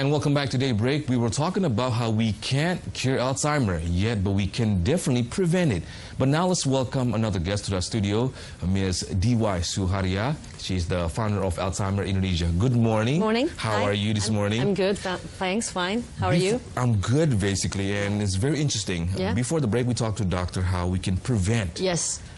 And welcome back to Daybreak. We were talking about how we can't cure Alzheimer yet, but we can definitely prevent it. But now let's welcome another guest to our studio, Ms. DY Suharya. She's the founder of Alzheimer Indonesia. Good morning. Morning. How are you this morning? I'm good. Thanks. Fine. How are you? I'm good, basically, and it's very interesting. Yeah. Before the break, we talked to doctor how we can prevent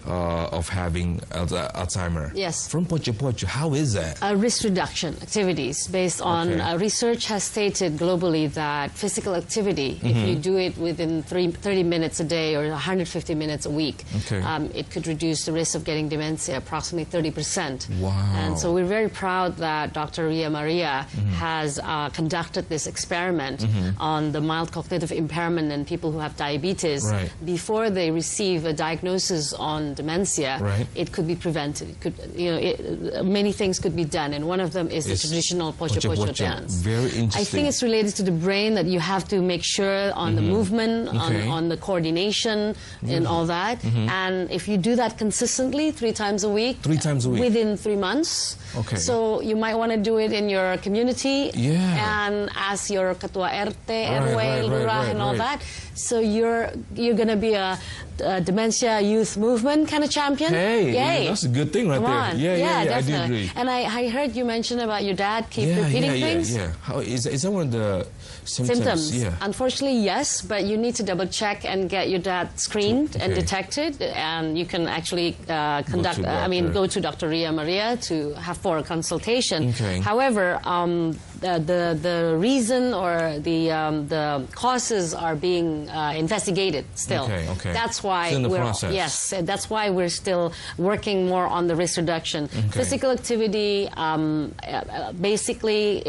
of having Alzheimer. Yes. From Pocho, how is that? Risk reduction activities based on research has stated globally that physical activity, if you do it within 30 minutes a day or 150 minutes a week, it could reduce the risk of getting dementia approximately 30%. Wow. And so we're very proud that Dr. Ria Maria has conducted this experiment on the mild cognitive impairment in people who have diabetes. Before they receive a diagnosis on dementia, it could be prevented. It could, many things could be done, and one of them is the traditional Pocho dance. Very interesting. I think it's related to the brain, that you have to make sure on the movement, on the coordination, and all that. And if you do that consistently 3 times a week, within 3 months, so you might want to do it in your community and as your Ketua RT, RW, Lurah, and all that. So you're going to be a dementia youth movement kind of champion. Hey, that's a good thing right there. Yeah, definitely. I do agree. And I heard you mention about your dad keep repeating things. How is that one of the symptoms? Yeah. Unfortunately, yes, but you need to double check and get your dad screened and detected, and you can actually go to Dr. Ria Maria for a consultation. However, the reason or the causes are being investigated still. That's why that's why we're still working more on the risk reduction. Physical activity, basically,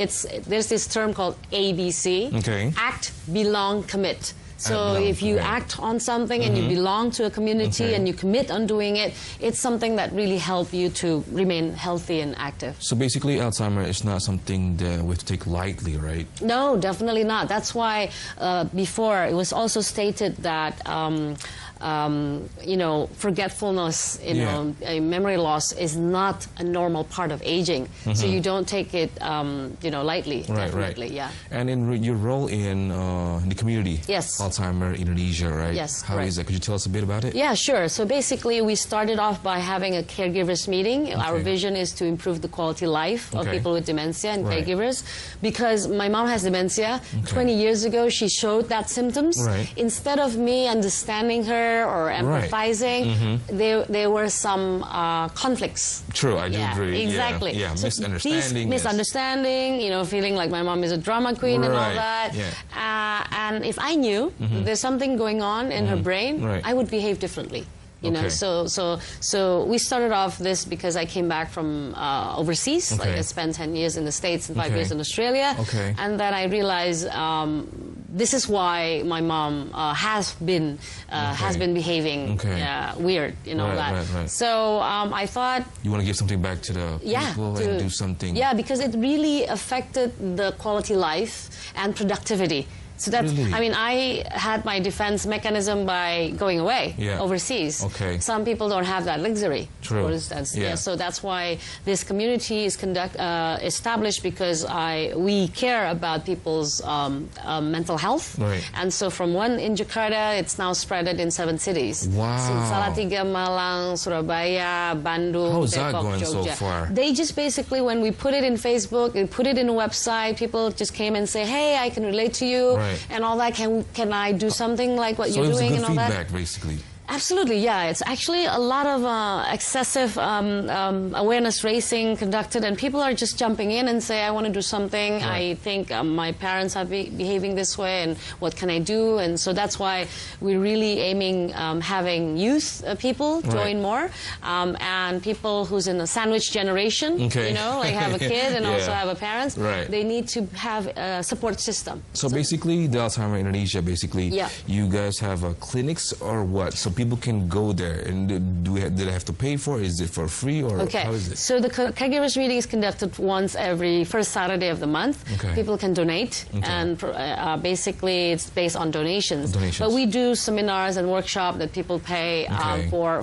there's this term called ABC. Act, belong, commit. So if you act on something and you belong to a community and you commit on doing it, it's something that really helps you to remain healthy and active. So basically, Alzheimer is not something that we have to take lightly, right? No, definitely not. That's why before it was also stated that forgetfulness, memory loss is not a normal part of aging. So you don't take it, lightly. Definitely. And in your role in the community, Alzheimer Indonesia, right? Yes. How is that? Could you tell us a bit about it? Yeah, sure. So basically, we started off by having a caregivers meeting. Our vision is to improve the quality of life of people with dementia and caregivers, because my mom has dementia. 20 years ago, she showed that symptoms. Instead of me understanding her or empathizing, there were some conflicts. True, I do agree. Exactly. Yeah, so misunderstanding. feeling like my mom is a drama queen and all that. And if I knew there's something going on in her brain, I would behave differently. So we started off this because I came back from overseas. Like I spent 10 years in the States and 5 years in Australia. And then I realized this is why my mom has been behaving weird, So I thought, you want to give something back to the people and do something. Yeah, because it really affected the quality life and productivity. So that's, I had my defense mechanism by going away overseas. Some people don't have that luxury, for instance. So that's why this community is established, because we care about people's mental health. And so from one in Jakarta, it's now spreaded in 7 cities. Wow. Salatiga, Malang, Surabaya, Bandung, How is that Depok, going so Jogja. far? They just basically, when we put it in Facebook, we put it in a website, people just came and say, hey, I can relate to you. And all that, can I do something like what you're doing and all that? So it was good feedback, basically. Absolutely, yeah. It's actually a lot of excessive awareness raising conducted, and people are just jumping in and say, I want to do something. I think my parents are behaving this way, and what can I do? And so that's why we're really aiming having youth people join more, and people who's in the sandwich generation, like have a kid and also have a parents. They need to have a support system. So basically, the Alzheimer Indonesia, you guys have clinics or what? people can go there. And do they have to pay for it? Is it for free, or how is it? So the caregivers meeting is conducted once every first Saturday of the month. People can donate, and basically it's based on donations. But we do seminars and workshops that people pay for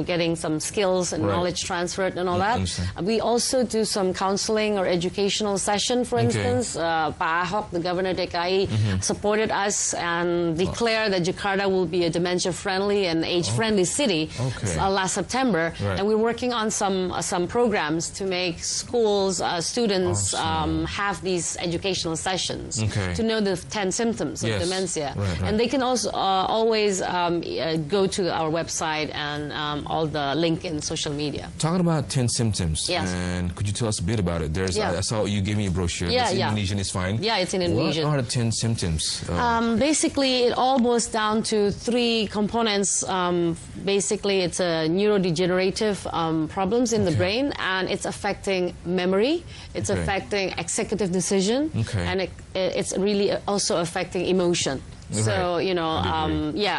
getting some skills and knowledge transferred and all that. We also do some counseling or educational session. For instance, Pa Ahok, the governor DKI, supported us and declared that Jakarta will be a dementia-friendly and age-friendly city last September. And we're working on some programs to make schools, students have these educational sessions to know the 10 symptoms of dementia. And they can also always go to our website and all the link in social media. Talking about 10 symptoms, and could you tell us a bit about it? I saw you gave me a brochure. It's Indonesian is fine. Yeah, it's in Indonesian. What are the 10 symptoms? Basically, it all boils down to 3 components. Basically, it's a neurodegenerative problems in the brain, and it's affecting memory, it's affecting executive decision, and it's really also affecting emotion. So,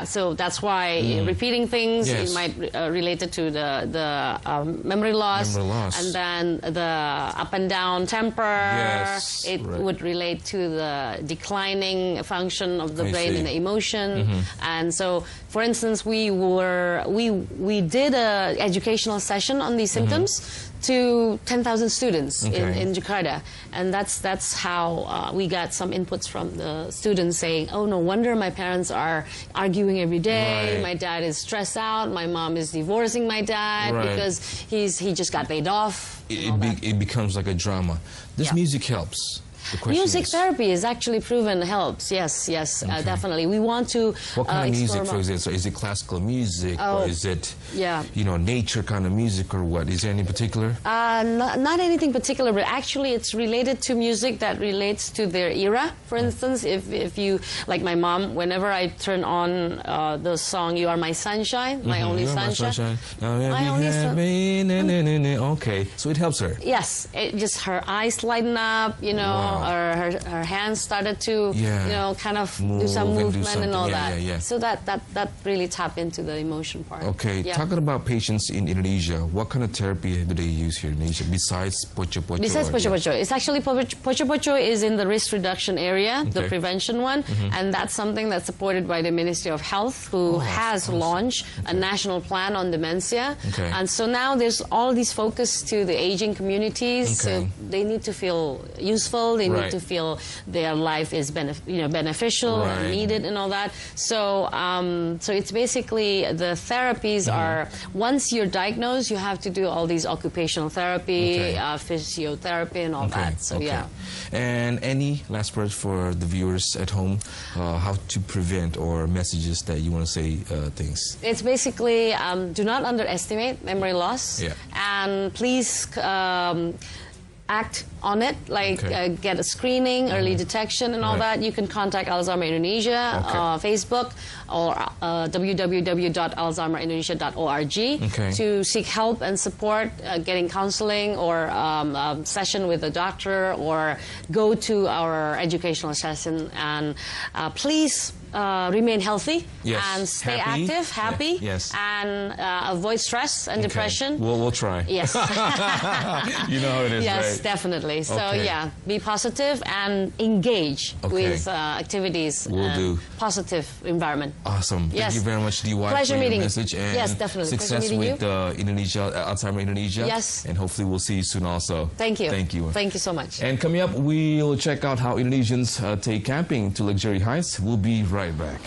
so that's why repeating things, it might relate it to the memory loss, and then the up and down temper, it would relate to the declining function of the brain and the emotion. And so, for instance, we did a educational session on these symptoms to 10,000 students in Jakarta, and that's how we got some inputs from the students saying, oh, no wonder my parents are arguing every day, my dad is stressed out, my mom is divorcing my dad because he just got laid off. It becomes like a drama. This music helps. Music therapy is actually proven helps. Yes, definitely. We want to. What kind of music, for example? So is it classical music, or is it nature kind of music, or what? Is there any particular? Not anything particular, but actually it's related to music that relates to their era. For instance, if you like my mom, whenever I turn on the song "You Are My Sunshine," my only sunshine, my only sunshine. Okay, so it helps her. Yes, it just her eyes lighten up, or her hands started to, kind of do some movement and all that. So that really tap into the emotion part. Okay, talking about patients in Indonesia, what kind of therapy do they use here in Indonesia besides poco-poco? Besides poco-poco, it's actually poco-poco is in the risk reduction area, the prevention one, and that's something that's supported by the Ministry of Health, who has launched a national plan on dementia. And so now there's all these focus to the aging communities. So they need to feel useful. They need to feel their life is beneficial and needed and all that. So so it's basically the therapies are, once you're diagnosed, you have to do all these occupational therapy, physiotherapy and all that. So And any last words for the viewers at home, how to prevent, or messages that you want to say things? It's basically do not underestimate memory loss, and please act on it, like get a screening, early detection and all that. You can contact Alzheimer Indonesia, Facebook, or www.alzheimerindonesia.org to seek help and support, getting counseling or session with a doctor, or go to our educational session. And please remain healthy and stay active, happy, and avoid stress and depression. We'll try. Yes. You know how it is, right? Definitely. So be positive and engage with activities. We'll do. Positive environment. Awesome. Thank you very much, DY, Pleasure for meeting your message, and success with Indonesia, Alzheimer Indonesia. Yes. And hopefully we'll see you soon also. Thank you. Thank you. Thank you so much. And coming up, we'll check out how Indonesians take camping to luxury heights. We'll be right back.